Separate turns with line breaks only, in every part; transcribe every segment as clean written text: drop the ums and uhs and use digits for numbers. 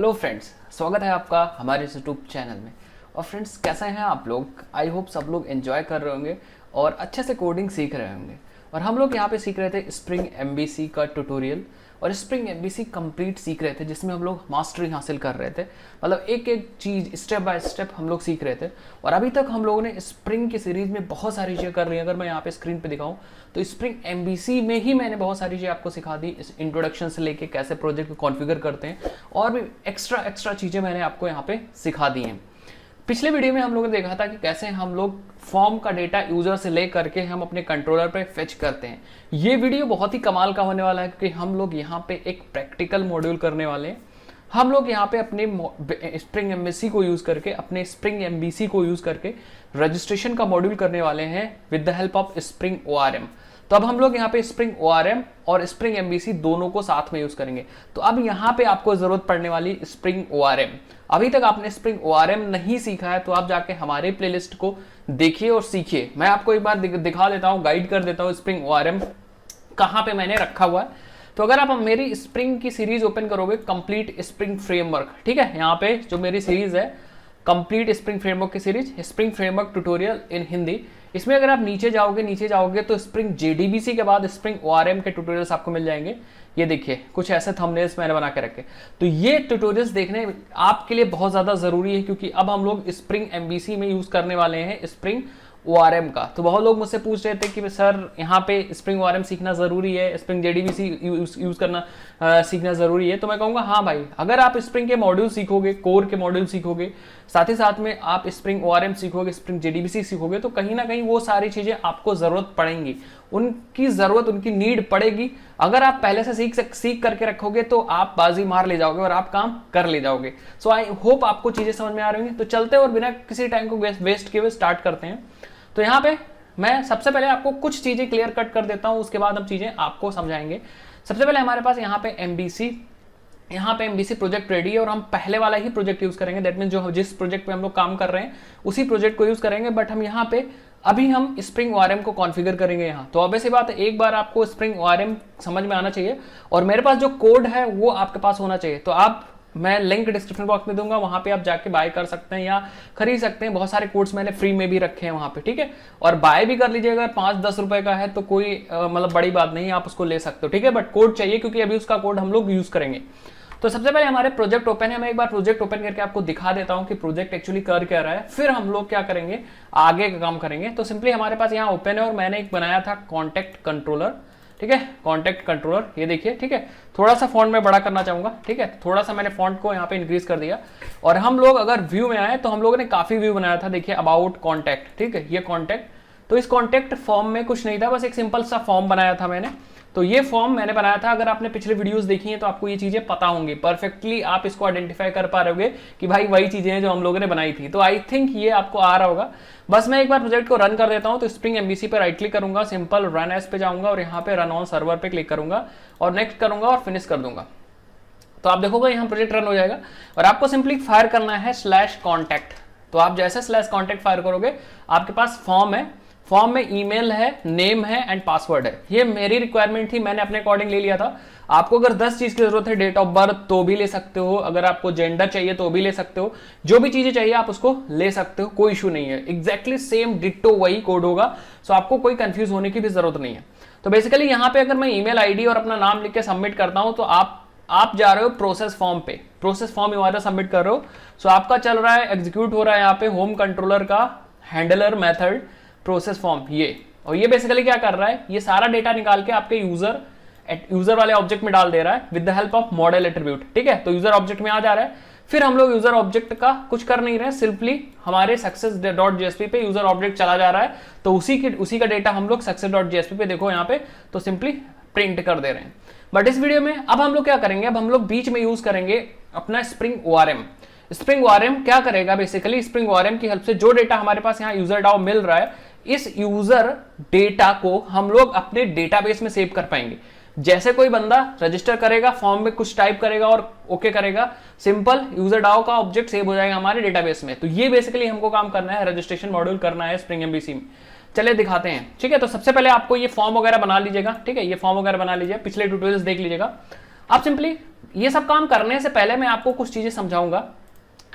Hello friends, स्वागत है आपका हमारे इस यूट्यूब चैनल में। और फ्रेंड्स, कैसे हैं आप लोग? आई होप सब लोग एंजॉय कर रहे होंगे और अच्छे से कोडिंग सीख रहे होंगे। और हम लोग यहाँ पे सीख रहे थे स्प्रिंग एमबीसी का ट्यूटोरियल और स्प्रिंग एमबीसी कंप्लीट सीख रहे थे, जिसमें हम लोग मास्टरी हासिल कर रहे थे। मतलब एक एक चीज़ स्टेप बाय स्टेप हम लोग सीख रहे थे। और अभी तक हम लोगों ने स्प्रिंग की सीरीज़ में बहुत सारी चीज़ें कर रही हैं। अगर मैं यहाँ पे स्क्रीन पे दिखाऊं तो स्प्रिंग एमबीसी में ही मैंने बहुत सारी चीज़ें आपको सिखा दी, इस इंट्रोडक्शन से लेके कैसे प्रोजेक्ट को कॉन्फ़िगर करते हैं, और भी एक्स्ट्रा चीज़ें मैंने आपको यहाँ पे सिखा दी हैं। पिछले वीडियो में हम लोगों ने देखा था कि कैसे हम लोग फॉर्म का डेटा यूजर से ले करके हम अपने कंट्रोलर पे फेच करते हैं। ये वीडियो बहुत ही कमाल का होने वाला है, क्योंकि हम लोग यहाँ पे एक प्रैक्टिकल मॉड्यूल करने वाले हैं। हम लोग यहाँ पे अपने स्प्रिंग एमबीसी को यूज करके, अपने स्प्रिंग एमबीसी को यूज करके रजिस्ट्रेशन का मॉड्यूल करने वाले हैं with the help of spring ORM. तो अब हम लोग यहाँ पे स्प्रिंग ओआरएम और स्प्रिंग एमबीसी दोनों को साथ में यूज करेंगे। तो अब यहाँ पे आपको जरूरत पड़ने वाली स्प्रिंग ओआरएम। अभी तक आपने स्प्रिंग ओआरएम नहीं सीखा है तो आप जाके हमारे प्लेलिस्ट को देखिए और सीखिए। मैं आपको एक बार दिखा देता हूँ, गाइड कर देता हूँ स्प्रिंग ओआरएम कहाँ पे मैंने रखा हुआ है। तो अगर आप मेरी स्प्रिंग की सीरीज ओपन करोगे, कंप्लीट स्प्रिंग फ्रेमवर्क, ठीक है, यहाँ पे जो मेरी सीरीज है कंप्लीट स्प्रिंग फ्रेमवर्क की सीरीज, स्प्रिंग फ्रेमवर्क ट्यूटोरियल इन हिंदी, इसमें अगर आप नीचे जाओगे तो स्प्रिंग जेडीबीसी के बाद स्प्रिंग ओआरएम के ट्यूटोरियल्स आपको मिल जाएंगे। ये देखिए, कुछ ऐसे थंबनेल्स मैंने बना के रखे। तो ये ट्यूटोरियल्स देखने आपके लिए बहुत ज्यादा जरूरी है, क्योंकि अब हम लोग स्प्रिंग एमबीसी में यूज करने वाले हैं स्प्रिंग ओआरएम का। तो बहुत लोग मुझसे पूछ रहे थे कि सर यहाँ पे स्प्रिंग ओआरएम सीखना जरूरी है, स्प्रिंग जेडीबीसी यूज करना सीखना जरूरी है। तो मैं कहूँगा हाँ भाई, अगर आप स्प्रिंग के मॉड्यूल सीखोगे, कोर के मॉड्यूल सीखोगे, साथ ही साथ में आप स्प्रिंग ओआरएम सीखोगे, स्प्रिंग जेडीबीसी सीखोगे, तो कहीं ना कहीं वो सारी चीजें आपको जरूरत पड़ेंगी, उनकी नीड पड़ेगी। अगर आप पहले से सीख करके रखोगे तो आप बाजी मार ले जाओगे और आप काम कर ले जाओगे। सो आई होप आपको चीजें समझ में आ रही होंगी। तो चलते और बिना किसी टाइम को वेस्ट किए हुए स्टार्ट करते हैं। तो यहाँ पे मैं सबसे पहले आपको कुछ चीजें क्लियर कट कर देता हूं, उसके बाद हम चीजें आपको समझाएंगे। सबसे पहले हमारे पास यहाँ पे एमबीसी प्रोजेक्ट रेडी है और हम पहले वाला ही प्रोजेक्ट यूज करेंगे। दैट मीन जो जिस प्रोजेक्ट पे हम लोग काम कर रहे हैं उसी प्रोजेक्ट को यूज करेंगे। बट हम यहाँ पे अभी हम स्प्रिंग ओआरएम को कॉन्फ़िगर करेंगे यहाँ। तो ऑब्वियस बात है, एक बार आपको स्प्रिंग ओआरएम समझ में आना चाहिए और मेरे पास जो कोड है वो आपके पास होना चाहिए। तो मैं लिंक डिस्क्रिप्शन बॉक्स में दूंगा, वहां पे आप जाके बाय कर सकते हैं या खरीद सकते हैं। बहुत सारे कोड्स मैंने फ्री में भी रखे हैं वहां पे, ठीक है। और बाय भी कर लीजिएगा, 5-10 रुपए का है तो कोई मतलब बड़ी बात नहीं, आप उसको ले सकते हो, ठीक है। बट कोड चाहिए, क्योंकि अभी उसका कोड हम लोग यूज करेंगे। तो सबसे पहले हमारे प्रोजेक्ट ओपन है। मैं एक बार प्रोजेक्ट ओपन करके आपको दिखा देता हूं कि प्रोजेक्ट एक्चुअली कर क्या रहा है, फिर हम लोग क्या करेंगे, आगे का काम करेंगे। तो सिंपली हमारे पास यहाँ ओपन है और मैंने एक बनाया था कॉन्टेक्ट कंट्रोलर, ठीक है, कॉन्टेक्ट कंट्रोलर, ये देखिए, ठीक है। थोड़ा सा फॉन्ट में बड़ा करना चाहूंगा, ठीक है, थोड़ा सा मैंने फॉन्ट को यहाँ पे इंक्रीज कर दिया। और हम लोग अगर व्यू में आए तो हम लोगों ने काफी व्यू बनाया था। देखिए, अबाउट कॉन्टेक्ट, ठीक है, ये कॉन्टेक्ट। तो इस कॉन्टेक्ट फॉर्म में कुछ नहीं था, बस एक सिंपल सा फॉर्म बनाया था मैंने। तो ये फॉर्म मैंने बनाया था। अगर आपने पिछले वीडियोस देखी हैं तो आपको ये चीजें पता होंगी, परफेक्टली आप इसको आइडेंटिफाई कर पा रहे होगे कि भाई वही चीजें हैं जो हम लोगों ने बनाई थी। तो आई थिंक ये आपको आ रहा होगा। बस मैं एक बार प्रोजेक्ट को रन कर देता हूं। तो स्प्रिंग एमबीसी पे राइट क्लिक करूंगा, सिंपल रन एज पे जाऊंगा और यहाँ पे रन ऑन सर्वर पे क्लिक करूंगा और नेक्स्ट करूंगा और फिनिश कर दूंगा। तो आप देखोगे यहाँ प्रोजेक्ट रन हो जाएगा और आपको सिंपली फायर करना है /contact। तो आप जैसे /contact फायर करोगे, आपके पास फॉर्म है, फॉर्म में ईमेल है, नेम है एंड पासवर्ड है। ये मेरी रिक्वायरमेंट थी, मैंने अपने अकॉर्डिंग ले लिया था। आपको अगर 10 चीज की जरूरत है, डेट ऑफ बर्थ तो भी ले सकते हो, अगर आपको जेंडर चाहिए तो भी ले सकते हो, जो भी चीजें चाहिए आप उसको ले सकते हो, कोई इशू नहीं है। एग्जैक्टली सेम डिट्टो वही कोड होगा, सो आपको कोई कंफ्यूज होने की भी जरूरत नहीं है। तो बेसिकली यहाँ पे अगर मैं ईमेल आईडी और अपना नाम लिख के सबमिट करता हूं तो आप जा रहे हो प्रोसेस फॉर्म पे, प्रोसेस फॉर्म हमारा सबमिट कर रहे हो। सो आपका चल रहा है, एग्जीक्यूट हो रहा है यहाँ पे होम कंट्रोलर का हैंडलर मेथड प्रोसेस फॉर्म, ये। और ये बेसिकली क्या कर रहा है, ये सारा डेटा निकाल के आपके यूजर वाले ऑब्जेक्ट में डाल दे रहा है with the help of model attribute, ठीक है। तो यूजर ऑब्जेक्ट में आ जा रहा है। फिर हम लोग यूजर ऑब्जेक्ट का कुछ कर नहीं रहे, सिंपली हमारे सक्सेस.jsp पे यूजर ऑब्जेक्ट चला जा रहा है। तो उसी का डेटा हम लोग सक्सेस.jsp पे देखो यहाँ पे, तो सिंपली प्रिंट कर दे रहे हैं। बट इस वीडियो में अब हम लोग क्या करेंगे, अब हम लोग बीच में यूज करेंगे अपना स्प्रिंग ओआरएम। स्प्रिंग ओआरएम क्या करेगा, बेसिकली स्प्रिंग ओआरएम की हेल्प से जो डेटा हमारे पास यहाँ यूजर डाउ मिल रहा है, इस यूजर डेटा को हम लोग अपने डेटाबेस में सेव कर पाएंगे। जैसे कोई बंदा रजिस्टर करेगा, फॉर्म में कुछ टाइप करेगा और ओके करेगा, सिंपल यूजर डाउ का ऑब्जेक्ट सेव हो जाएगा हमारे डेटाबेस में। तो ये बेसिकली हमको काम करना है, रजिस्ट्रेशन मॉड्यूल करना है स्प्रिंग एमबीसी में। चलिए दिखाते हैं, ठीक है। तो सबसे पहले आपको ये फॉर्म वगैरह बना लीजिएगा, ठीक है, ये फॉर्म वगैरह बना लीजिए, पिछले ट्यूटोरियल्स देख लीजिएगा। आप सिंपली ये सब काम करने से पहले मैं आपको कुछ चीजें समझाऊंगा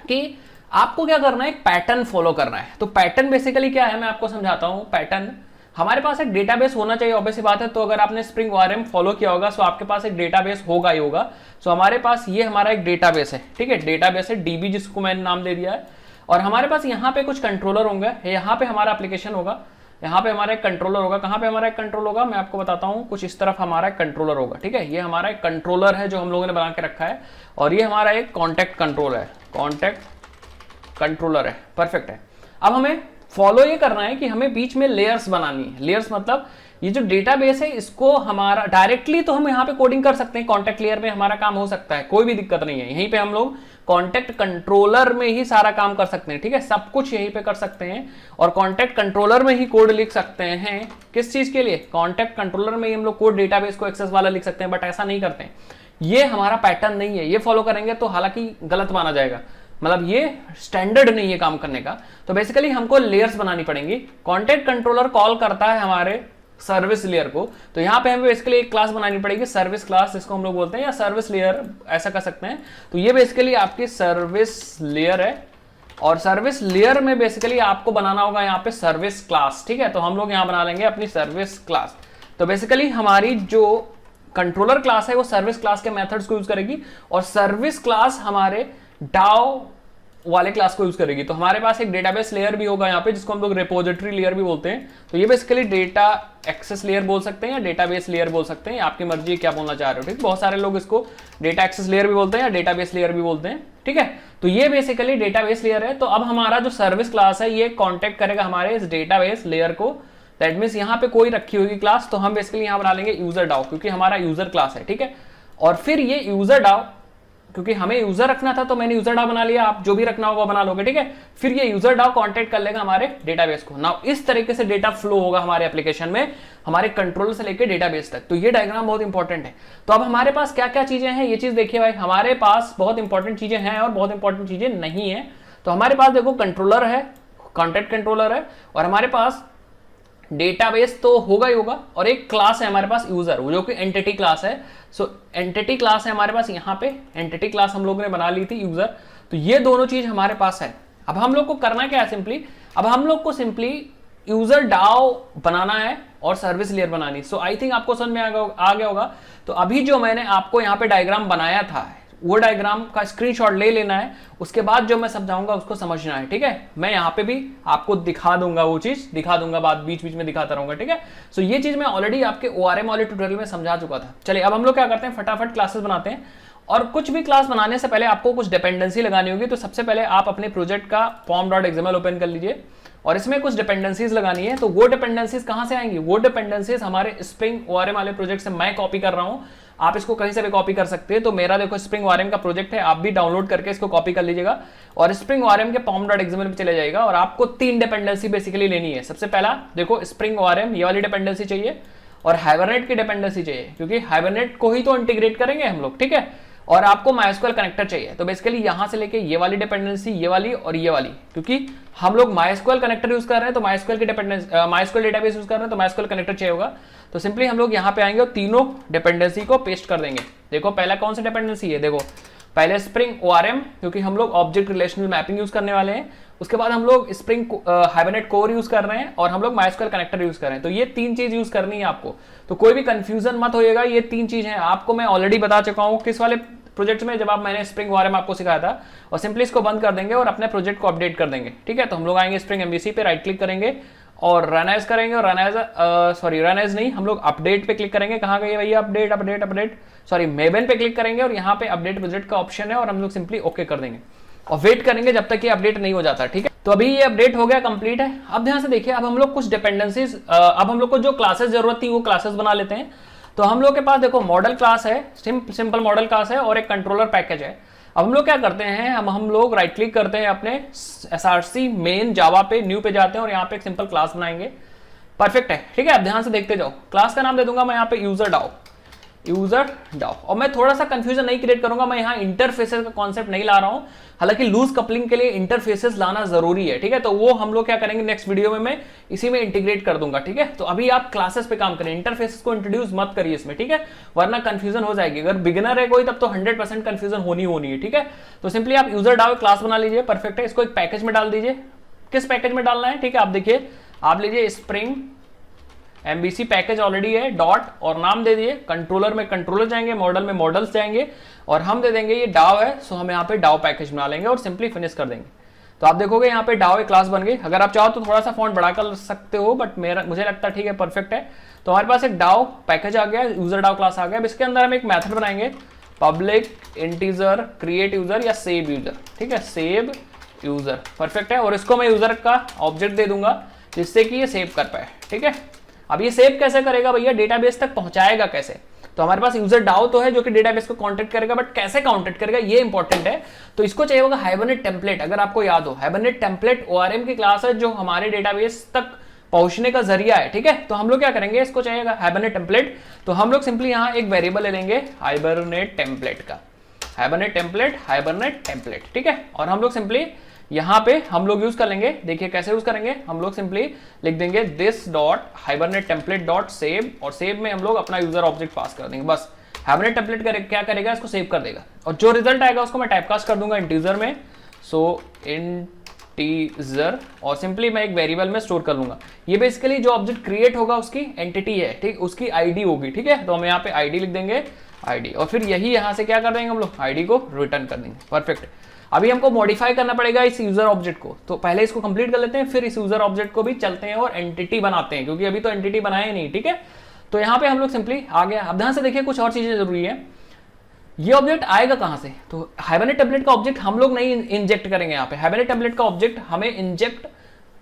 कि आपको क्या करना है, एक पैटर्न फॉलो करना है। तो पैटर्न बेसिकली क्या है मैं आपको समझाता हूं। पैटर्न, हमारे पास एक डेटाबेस होना चाहिए, ऑब्वियस बात है। तो अगर आपने स्प्रिंग ओआरएम फॉलो किया होगा तो आपके पास एक डेटाबेस होगा ही होगा। सो हमारे पास ये हमारा एक डेटाबेस है, ठीक है, डेटाबेस है डीबी, जिसको मैंने नाम दे दिया है। और हमारे पास यहाँ पे कुछ कंट्रोलर होंगे, यहाँ पे हमारा एप्लीकेशन होगा, यहाँ पे हमारा एक कंट्रोलर होगा। कहाँ पे हमारा एक कंट्रोल होगा मैं आपको बताता हूँ, कुछ इस तरफ हमारा एक कंट्रोलर होगा, ठीक है। ये हमारा एक कंट्रोलर है जो हम लोगों ने बना के रखा है, और ये हमारा एक कॉन्टैक्ट कंट्रोल है, कॉन्टैक्ट कंट्रोलर है, परफेक्ट है। अब हमें फॉलो ये करना है कि हमें बीच में लेयर्स बनानी है। लेयर्स मतलब ये जो डेटाबेस है इसको हमारा डायरेक्टली तो हम यहाँ पे कोडिंग कर सकते हैं, कॉन्टैक्ट लेयर में हमारा काम हो सकता है, कोई भी दिक्कत नहीं है। यहीं पे हम लोग कॉन्टैक्ट कंट्रोलर में ही सारा काम कर सकते हैं, ठीक है, सब कुछ यहीं पे कर सकते हैं। और कॉन्टैक्ट कंट्रोलर में ही कोड लिख सकते हैं, किस चीज के लिए, कॉन्टैक्ट कंट्रोलर में ही हम लोग कोड डेटाबेस को एक्सेस वाला लिख सकते हैं, बट ऐसा नहीं करते हैं। ये हमारा पैटर्न नहीं है, ये फॉलो करेंगे तो हालांकि गलत माना जाएगा, मतलब ये स्टैंडर्ड नहीं है काम करने का। तो बेसिकली हमको लेयर्स बनानी पड़ेंगी। कॉन्टैक्ट कंट्रोलर कॉल करता है हमारे सर्विस लेयर को, तो यहाँ पे हमें बेसिकली एक क्लास बनानी पड़ेगी, सर्विस क्लास जिसको हम लोग बोलते हैं, या सर्विस लेयर ऐसा कर सकते हैं। तो ये बेसिकली आपकी सर्विस लेयर है, और सर्विस लेयर में बेसिकली आपको बनाना होगा यहाँ पे सर्विस क्लास, ठीक है। तो हम लोग यहाँ बना लेंगे अपनी सर्विस क्लास। तो बेसिकली हमारी जो कंट्रोलर क्लास है वो सर्विस क्लास के मेथड्स को यूज करेगी, और सर्विस क्लास हमारे डाओ वाले क्लास को यूज करेगी। तो हमारे पास एक डेटाबेस लेयर भी होगा यहाँ पे, जिसको हम लोग रिपोजिटरी लेयर भी बोलते हैं। तो ये बेसिकली डेटा एक्सेस लेयर बोल सकते हैं या डेटाबेस लेयर बोल सकते हैं, आपकी मर्जी है क्या बोलना चाह रहे हो, ठीक। बहुत सारे लोग इसको डेटा एक्सेस लेयर भी बोलते हैं या डेटाबेस लेयर भी बोलते हैं, ठीक है। तो ये बेसिकली डेटाबेस लेयर है। तो अब हमारा जो सर्विस क्लास है ये कॉन्टेक्ट करेगा हमारे इस डेटाबेस लेयर को। दैट मीन्स यहाँ पे कोई रखी होगी क्लास, तो हम बेसिकली यहाँ बना लेंगे यूजर डाओ, क्योंकि हमारा यूजर क्लास है, ठीक है। और फिर ये यूजर डाओ, क्योंकि हमें यूजर रखना था तो मैंने यूजर डाउ बना लिया, आप जो भी रखना होगा बना लोगे, ठीक है। फिर ये यूजर डाउ कांटेक्ट कर लेगा हमारे डेटाबेस को। नाउ इस तरीके से डेटा फ्लो होगा हमारे एप्लीकेशन में, हमारे कंट्रोलर से लेकर डेटाबेस तक। तो ये डायग्राम बहुत इंपॉर्टेंट है। तो अब हमारे पास क्या क्या चीजें हैं ये चीज देखिए भाई, हमारे पास बहुत इंपॉर्टेंट चीजें हैं और बहुत इंपॉर्टेंट चीजें नहीं है। तो हमारे पास देखो कंट्रोलर है, कॉन्टैक्ट कंट्रोलर है, और हमारे पास डेटाबेस तो होगा ही होगा, और एक क्लास है हमारे पास यूजर, जो कि एंटिटी क्लास है। सो एंटिटी क्लास है हमारे पास, यहाँ पे एंटिटी क्लास हम लोग ने बना ली थी यूजर। तो ये दोनों चीज हमारे पास है। अब हम लोग को करना क्या है, सिंपली अब हम लोग को सिंपली यूजर डाओ बनाना है और सर्विस लेयर बनानी। सो आई थिंक आपको समझ में आ गया होगा। तो अभी जो मैंने आपको यहाँ पे डायग्राम बनाया था वो डायग्राम का स्क्रीनशॉट ले लेना है, उसके बाद जो मैं समझाऊंगा उसको समझना है, ठीक है। मैं यहाँ पे भी आपको दिखा दूंगा, वो चीज दिखा दूंगा, बात बीच बीच में दिखाता रहूंगा, ठीक है। सो ये चीज मैं ऑलरेडी आपके ओआरएम वाले ट्यूटोरियल में समझा चुका था। चलिए अब हम लोग क्या करते हैं, फटाफट क्लासेस बनाते हैं। और कुछ भी क्लास बनाने से पहले आपको कुछ डिपेंडेंसी लगानी होगी। तो सबसे पहले आप अपने प्रोजेक्ट का pom.xml ओपन कर लीजिए, और इसमें कुछ डिपेंडेंसीज लगानी है। तो वो डिपेंडेंसीज कहां से आएंगी, वो डिपेंडेंसीज हमारे स्प्रिंग ओआरएम वाले प्रोजेक्ट से मैं कॉपी कर रहा हूं। आप इसको कहीं से भी कॉपी कर सकते हैं। तो मेरा देखो स्प्रिंग ओआरएम का प्रोजेक्ट है, आप भी डाउनलोड करके इसको कॉपी कर लीजिएगा और स्प्रिंग ओआरएम के pom.xml पे चले जाएगा। और आपको 3 डिपेंडेंसी बेसिकली लेनी है। सबसे पहला देखो स्प्रिंग ओआरएम, ये वाली डिपेंडेंसी चाहिए, और हाइबरनेट की डिपेंडेंसी चाहिए, क्योंकि हाइबरनेट को ही तो इंटीग्रेट करेंगे हम लोग, ठीक है। और आपको MySQL कनेक्टर चाहिए। तो बेसिकली यहां से लेके ये वाली डिपेंडेंसी, ये वाली और ये वाली, क्योंकि हम लोग MySQL कनेक्टर यूज कर रहे हैं तो MySQL की डिपेंडेंसी, MySQL डेटाबेस यूज कर रहे हैं तो MySQL कनेक्टर चाहिए होगा। तो सिंपली हम लोग यहाँ पे आएंगे और तीनों डिपेंडेंसी को पेस्ट कर देंगे। देखो पहला कौन सा डिपेंडेंसी है, देखो पहले स्प्रिंग ओआरएम, क्योंकि हम लोग ऑब्जेक्ट रिलेशनल मैपिंग यूज करने वाले हैं। उसके बाद हम लोग स्प्रिंग हाइबरनेट कोर यूज कर रहे हैं, और हम लोग MySQL कनेक्टर यूज कर रहे हैं। तो ये 3 चीज यूज करनी है आपको। तो कोई भी कंफ्यूजन मत होइएगा, ये 3 चीज हैं। आपको मैं ऑलरेडी बता चुका हूँ किस वाले प्रोजेक्ट में, जब आप मैंने स्प्रिंग ओआरएम आपको सिखाया था। और सिंपली इसको बंद कर देंगे और अपने प्रोजेक्ट को अपडेट कर देंगे, ठीक है। तो हम लोग आएंगे स्प्रिंग एमवीसी पे, राइट क्लिक करेंगे और रन एज करेंगे, और रन एज नहीं, हम लोग अपडेट पे क्लिक करेंगे। कहाँ गई भैया अपडेट, अपडेट अपडेट, सॉरी मेबन पे क्लिक करेंगे, और यहाँ पे अपडेट प्रोजेक्ट का ऑप्शन है, और हम लोग सिंपली ओके कर देंगे और वेट करेंगे जब तक ये अपडेट नहीं हो जाता, ठीक है। तो अभी ये अपडेट हो गया, कंप्लीट है। अब ध्यान से देखिए, अब हम लोग कुछ डिपेंडेंसीज, अब हम लोग को जो क्लासेस जरूरत थी वो क्लासेस बना लेते हैं। तो हम लोग के पास देखो मॉडल क्लास है, सिंपल मॉडल क्लास है, और एक कंट्रोलर पैकेज है। अब हम लोग क्या करते हैं, हम लोग राइट क्लिक करते हैं अपने src मेन जावा पे, न्यू पे जाते हैं, और यहाँ पे एक सिंपल क्लास बनाएंगे। परफेक्ट है, ठीक है। अब ध्यान से देखते जाओ, क्लास का नाम दे दूंगा मैं यहाँ पे यूजर डाओ। यूजर डाउ। और मैं थोड़ा सा कंफ्यूजन नहीं क्रिएट करूंगा, मैं यहाँ इंटरफेसेस का कॉन्सेप्ट नहीं ला रहा हूं, हालांकि लूज कपलिंग के लिए इंटरफेसेस लाना जरूरी है, ठीक है। तो वो हम लोग क्या करेंगे नेक्स्ट वीडियो में, मैं इसी में इंटीग्रेट कर दूंगा, ठीक है। तो अभी आप क्लासेस पे काम करें, इंटरफेसेस को इंट्रोड्यूस मत करिए इसमें, ठीक है, वरना कंफ्यूजन हो जाएगी। अगर बिगिनर है कोई तब तो 100% कंफ्यूजन होनी है, ठीक है। तो सिंपली आप यूजर डाउ क्लास बना लीजिए, परफेक्ट है। इसको एक पैकेज में डाल दीजिए। किस पैकेज में डालना है, ठीक है, आप देखिए, आप लीजिए स्प्रिंग MVC पैकेज ऑलरेडी है, डॉट और नाम दे दिए। कंट्रोलर में कंट्रोलर जाएंगे, मॉडल में मॉडल्स जाएंगे, और हम दे देंगे ये डाव है, सो हम यहाँ पे डाव पैकेज बना लेंगे और सिंपली फिनिश कर देंगे। तो आप देखोगे यहाँ पे डाव एक क्लास बन गई। अगर आप चाहो तो थोड़ा सा फॉन्ट बढ़ा कर सकते हो, बट मुझे लगता है ठीक है, परफेक्ट है। तो हमारे पास एक डाव पैकेज आ गया, यूजर डाव क्लास आ गया। अब इसके अंदर हम एक मेथड बनाएंगे, पब्लिक इंटीजर क्रिएट यूजर या सेव यूजर, ठीक है, सेव यूजर, परफेक्ट है। और इसको मैं यूजर का ऑब्जेक्ट दे दूंगा जिससे कि ये सेव कर पाए, ठीक है। अब ये सेव कैसे करेगा भैया, डेटाबेस तक पहुंचाएगा कैसे? तो हमारे पास यूजर डाउ तो है जो कि डेटाबेस को कांटेक्ट करेगा, बट कैसे कांटेक्ट करेगा ये इंपॉर्टेंट है। तो इसको चाहिए होगा हाइबरनेट टेम्पलेट। अगर आपको याद हो, हाइबरनेट टेम्पलेट ORM की क्लास है जो हमारे डेटाबेस तक पहुंचने का जरिया है, ठीक है। तो हम लोग क्या करेंगे, इसको चाहिएगा हाइबरनेट टेम्पलेट। तो हम लोग सिंपली यहाँ एक वेरिएबल ले लेंगे हाइबरनेट टेम्पलेट का, हाइबरनेट टेम्पलेट, ठीक है। और हम लोग सिंपली यहाँ पे हम लोग यूज कर लेंगे, देखिए कैसे यूज करेंगे, हम लोग सिंपली लिख देंगे this dot hibernate template dot save, और सेव में हम लोग अपना यूजर ऑब्जेक्ट पास कर देंगे। बस हाइबरनेट टेम्पलेट क्या करेगा, इसको सेव कर देगा, और जो रिजल्ट आएगा उसको मैं टाइपकास्ट कर दूंगा इंटीजर में, सो इंटीजर, और सिंपली मैं एक वेरिएबल में स्टोर कर लूंगा। ये बेसिकली जो ऑब्जेक्ट क्रिएट होगा उसकी एंटिटी है, ठीक, उसकी आईडी होगी, ठीक है। तो हम यहाँ पे आईडी लिख देंगे, आईडी, और फिर यही यहाँ से क्या कर देंगे हम लोग, आईडी को रिटर्न कर देंगे, परफेक्ट। अभी हमको मॉडिफाई करना पड़ेगा इस यूजर ऑब्जेक्ट को, तो पहले इसको कंप्लीट कर लेते हैं, फिर इस यूजर ऑब्जेक्ट को भी चलते हैं और एंटिटी बनाते हैं, क्योंकि अभी तो एंटिटी बनाए नहीं, ठीक है। तो यहाँ पे हम लोग सिंपली आ गया। अब ध्यान से देखिए, कुछ और चीजें जरूरी है। ये ऑब्जेक्ट आएगा कहां से, तो हाइबरनेट टेम्पलेट का ऑब्जेक्ट हम लोग नहीं इंजेक्ट करेंगे यहाँ पे, हाइबरनेट टेम्पलेट का ऑब्जेक्ट हमें इंजेक्ट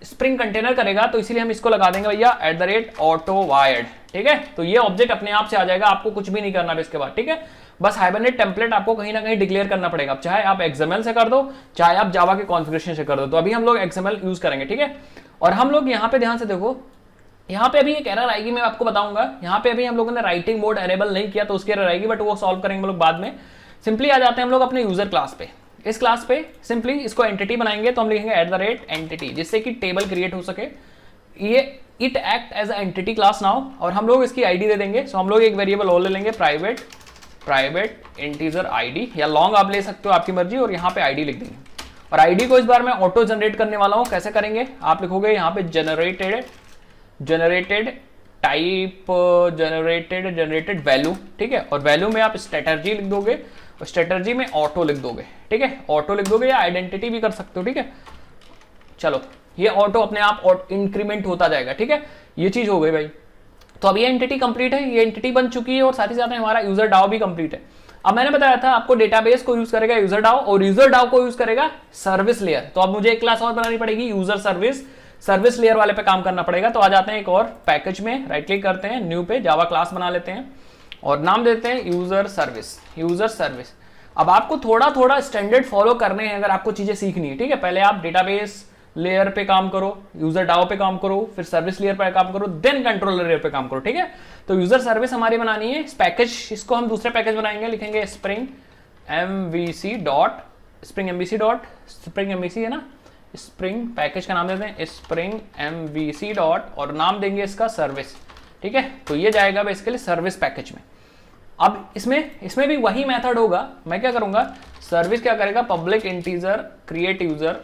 स्प्रिंग कंटेनर करेगा, तो इसीलिए हम इसको लगा देंगे भैया @AutoWired, ठीक है। तो ये ऑब्जेक्ट अपने आप से आ जाएगा, आपको कुछ भी नहीं करना है इसके बाद, ठीक है। बस हाइबरनेट टेम्पलेट आपको कहीं ना कहीं डिक्लेयर करना पड़ेगा, चाहे आप XML से कर दो, चाहे आप जावा के कॉन्फ़िगरेशन से कर दो। तो अभी हम लोग XML यूज करेंगे, ठीक है। और हम लोग यहाँ पे ध्यान से देखो, यहाँ पे अभी एक एरर आएगी, मैं आपको बताऊंगा। यहाँ पे अभी हम लोगों ने राइटिंग मोड एनेबल नहीं किया, तो उसकी एरर आएगी, बट वो सॉल्व करेंगे हम लोग बाद में। सिंपली आ जाते हैं हम लोग अपने यूजर क्लास पे। इस क्लास पे सिंपली इसको एंटिटी बनाएंगे, तो हम लिखेंगे @entity, जिससे कि टेबल क्रिएट हो सके। ये it act as entity class now, और हम लोग इसकी आईडी दे देंगे। सो हम लोग एक वेरिएबल और ले लेंगे, प्राइवेट इंटीजर आईडी, या लॉन्ग आप ले सकते हो, आपकी मर्जी, और यहाँ पे आईडी लिख देंगे। और आईडी को इस बार मैं ऑटो जनरेट करने वाला हूँ। कैसे करेंगे, आप लिखोगे यहाँ पे जनरेटेड वैल्यू, ठीक है। और वैल्यू में आप स्ट्रेटर्जी लिख दोगे, और स्ट्रेटर्जी में ऑटो लिख दोगे, ठीक है। ऑटो लिख दोगे या आइडेंटिटी भी कर सकते हो, ठीक है। चलो, ये ऑटो अपने आप इंक्रीमेंट होता जाएगा, ठीक है। ये चीज हो गई भाई। तो अब ये एंटिटी कंप्लीट है, ये एंटिटी बन चुकी है, और साथ ही साथ में हमारा यूजर डाउ भी कंप्लीट है। अब मैंने बताया था आपको, डेटाबेस को यूज करेगा यूजर डाउ, और यूजर डाउ को यूज करेगा सर्विस लेयर। तो अब मुझे एक क्लास और बनानी पड़ेगी, यूजर सर्विस लेयर वाले पे काम करना पड़ेगा। तो आ जाते हैं एक और पैकेज में, राइट क्लिक करते हैं, न्यू पे जावा क्लास बना लेते हैं, और नाम देते हैं यूजर सर्विस। अब आपको थोड़ा थोड़ा स्टैंडर्ड फॉलो करने हैं अगर आपको चीजें सीखनी है, ठीक है। पहले आप डेटाबेस लेयर पे काम करो, यूजर डाउ पे काम करो, फिर सर्विस लेयर पे काम करो, देन कंट्रोलर लेयर पे काम करो, ठीक है। तो यूजर सर्विस हमारी बनानी है। इस पैकेज, इसको हम दूसरे पैकेज बनाएंगे, लिखेंगे स्प्रिंग MVC है ना, स्प्रिंग पैकेज का नाम देते हैं स्प्रिंग MVC डॉट, और नाम देंगे इसका सर्विस, ठीक है। तो ये जाएगा बेसिकली सर्विस पैकेज में। अब इसमें भी वही मेथड होगा। मैं क्या करूंगा, सर्विस क्या करेगा, public integer create user,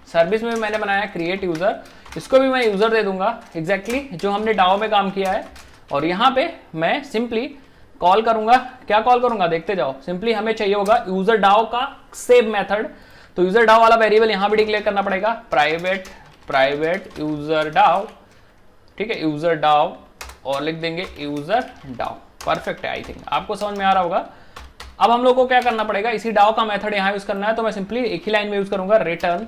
service में मैंने बनाया क्रिएट यूजर, इसको भी मैं यूजर दे दूंगा एग्जैक्टली जो हमने डाओ में काम किया है। और यहाँ पे मैं सिंपली कॉल करूंगा, क्या कॉल करूंगा देखते जाओ। सिंपली हमें चाहिए होगा यूजर डाओ का सेव मेथड, तो यूजर डाओ वाला वेरिएबल यहाँ भी डिक्लेयर करना पड़ेगा, प्राइवेट यूजर डाओ, ठीक है, यूजर डाओ, और लिख देंगे यूजर डाओ, परफेक्ट है। आई थिंक आपको समझ में आ रहा होगा। अब हम लोग को क्या करना पड़ेगा, इसी डाओ का मेथड यहाँ यूज करना है, तो मैं सिंपली एक ही लाइन में यूज करूंगा, return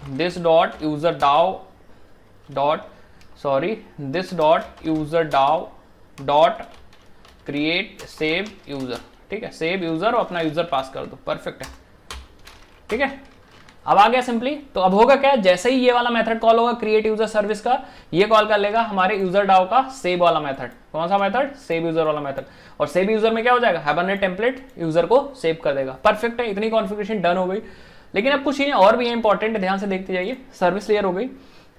this dot user DAO dot create save user, ठीक है, सेव यूजर, और अपना यूजर पास कर दो, परफेक्ट है, ठीक है। अब आ गया सिंपली। तो अब होगा क्या, जैसे ही ये वाला मेथड कॉल होगा क्रिएट यूजर सर्विस का, ये कॉल कर लेगा हमारे यूजर डाउ का सेव वाला मेथड। कौन सा मेथड, सेव यूजर वाला मेथड। और सेव यूजर में क्या हो जाएगा, हाइबरनेट टेम्पलेट यूजर को सेव कर देगा। परफेक्ट है, इतनी कॉन्फ़िगरेशन डन हो गई। लेकिन अब कुछ चीजें और भी है इंपॉर्टेंट, ध्यान से देखते जाइए। सर्विस लेयर हो गई।